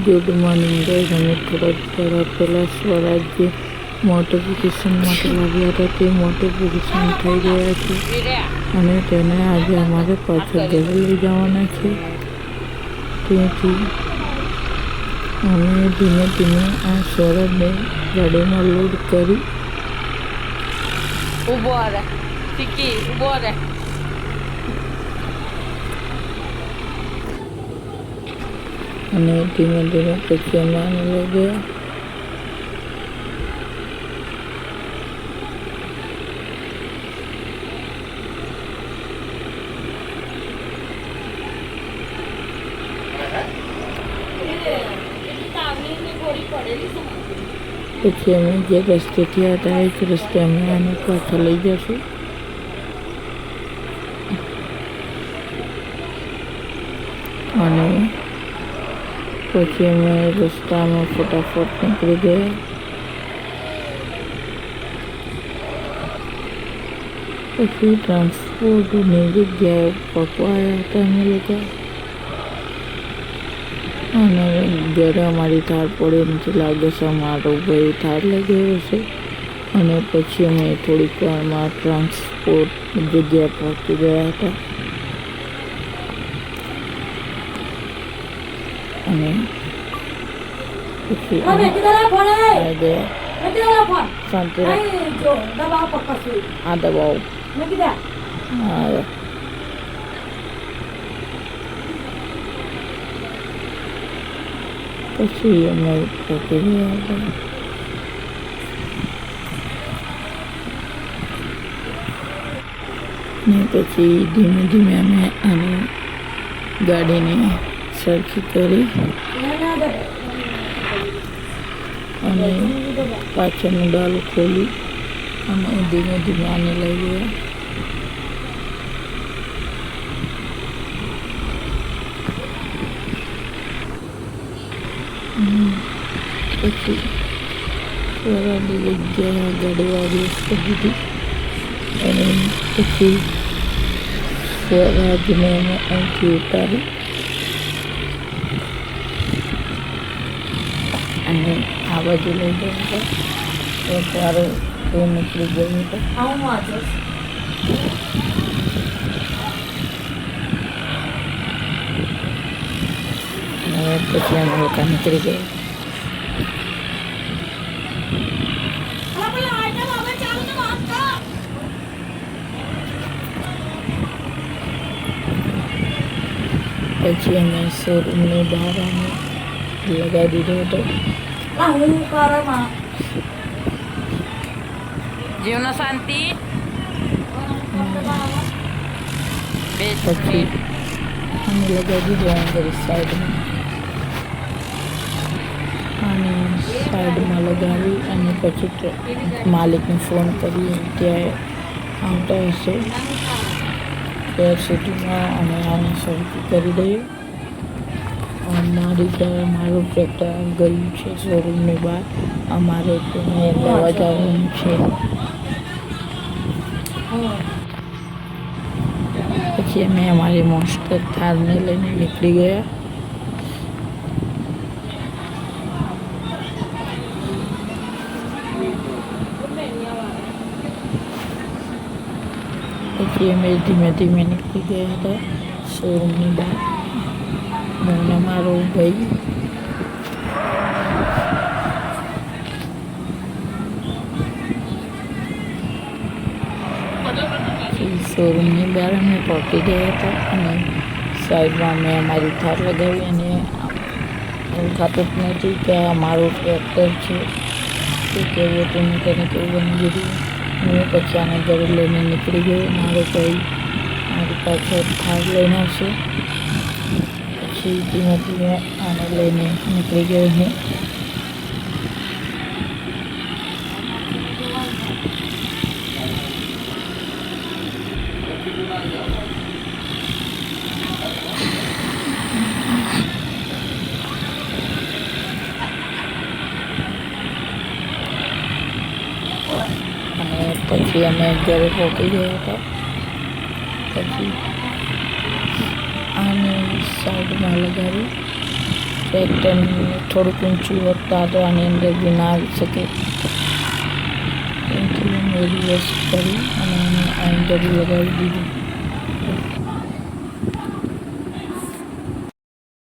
Good morning guys. અમે થોડા પહેલાં સ્વરાજ્ય નોટિફિકેશન માટે લાવ્યા હતા તે નોટિફિકેશન થઈ ગયા છે અને તેને આજે અમારે પાછળ ઘરે લઈ જવાના છે. તેથી અમે ધીમે ધીમે આ સ્વરાજને ગાડીમાં લોડ કરી અને ધીમે ધીમે પછી અમે આને લઈ ગયા. પછી અમે જે રસ્તેથી હતા એ જ રસ્તે અમે આને પાછા લઈ જશું. અને પછી અમે રસ્તામાં ફટાફટ નીકળી ગયા. પછી ટ્રાન્સપોર્ટની જગ્યાએ પકવાયા હતા અમે લોકો. અને ઘરે અમારી થાર પડી નથી લાગે છે, અમારો ભાઈ થાર લઈ ગયો છે. અને પછી અમે થોડીક વારમાં ટ્રાન્સપોર્ટ જગ્યાએ પહોંચી ગયા હતા. અને પછી શાંતિ આ દબાવો. હા, પછી અમે પહોંચી ગયા હતા. ને પછી ધીમે ધીમે અમે આની ગાડીને સરખી કરી અને પાછળનું ડાલું ખોલી અને ધીમે ધીમે આને લઈ ગયા. પછી સ્વરાજની જગ્યાએ ગાડીવાળી કરી દીધી અને પછી સ્વરાજને અમે અહીંથી ઉતારી અને આ બાજુ લઈ ગયા હતા. ત્યારે એ નીકળી ગયું હતું. પછી અમે લોકો નીકળી ગયા. પછી અમે શોરૂમની બહાર અમે લગાવી દીધો હતો. જીવનો શાંતિ. પછી અમે લગાવી દીધો અંદર સાઈડમાં. અને સાઈડમાં લગાવી અને પછી માલિકને ફોન કરી ત્યાં આવતા હશે ત્યાં સુધીમાં અમે આને સરખી કરી દઈએ. મારું ટ્રેક્ટર ગયું છે શોરૂમની બહાર. અમારે તેને લેવા જવાનું છે. પછી અમે અમારી મોસ્ટર થારને લઈને નીકળી ગયા. પછી અમે ધીમે ધીમે નીકળી ગયા હતા શોરૂમની બહાર. મને મારો ભાઈ શોરૂમની બહાર અમે પહોંચી ગયા હતા અને સાઈડમાં મેં અમારી થાર લગાવી અને ઓળખાતું જ નથી કે આ મારું ટ્રેક્ટર છે તે કેવું હતું ને તેને કેવું બની દીધું. હું પછી આને ઘરે લઈને નીકળી ગયો. મારો ભાઈ મારી પાછળ થાર લઈને આવશે. પછી ધીમે ધીમે આને લઈને નીકળી ગયો હું. અને પછી અમે ઘરે પહોંચી ગયા હતા. પછી આને સાઈડમાં લગાવી ટ્રેક્ટર થોડુંક ઊંચું વધતા તો આની અંદર બી ના આવી શકે. ત્યાંથી મેં રિવર્સ કરી અને એને આ અંદર લગાવી દીધું.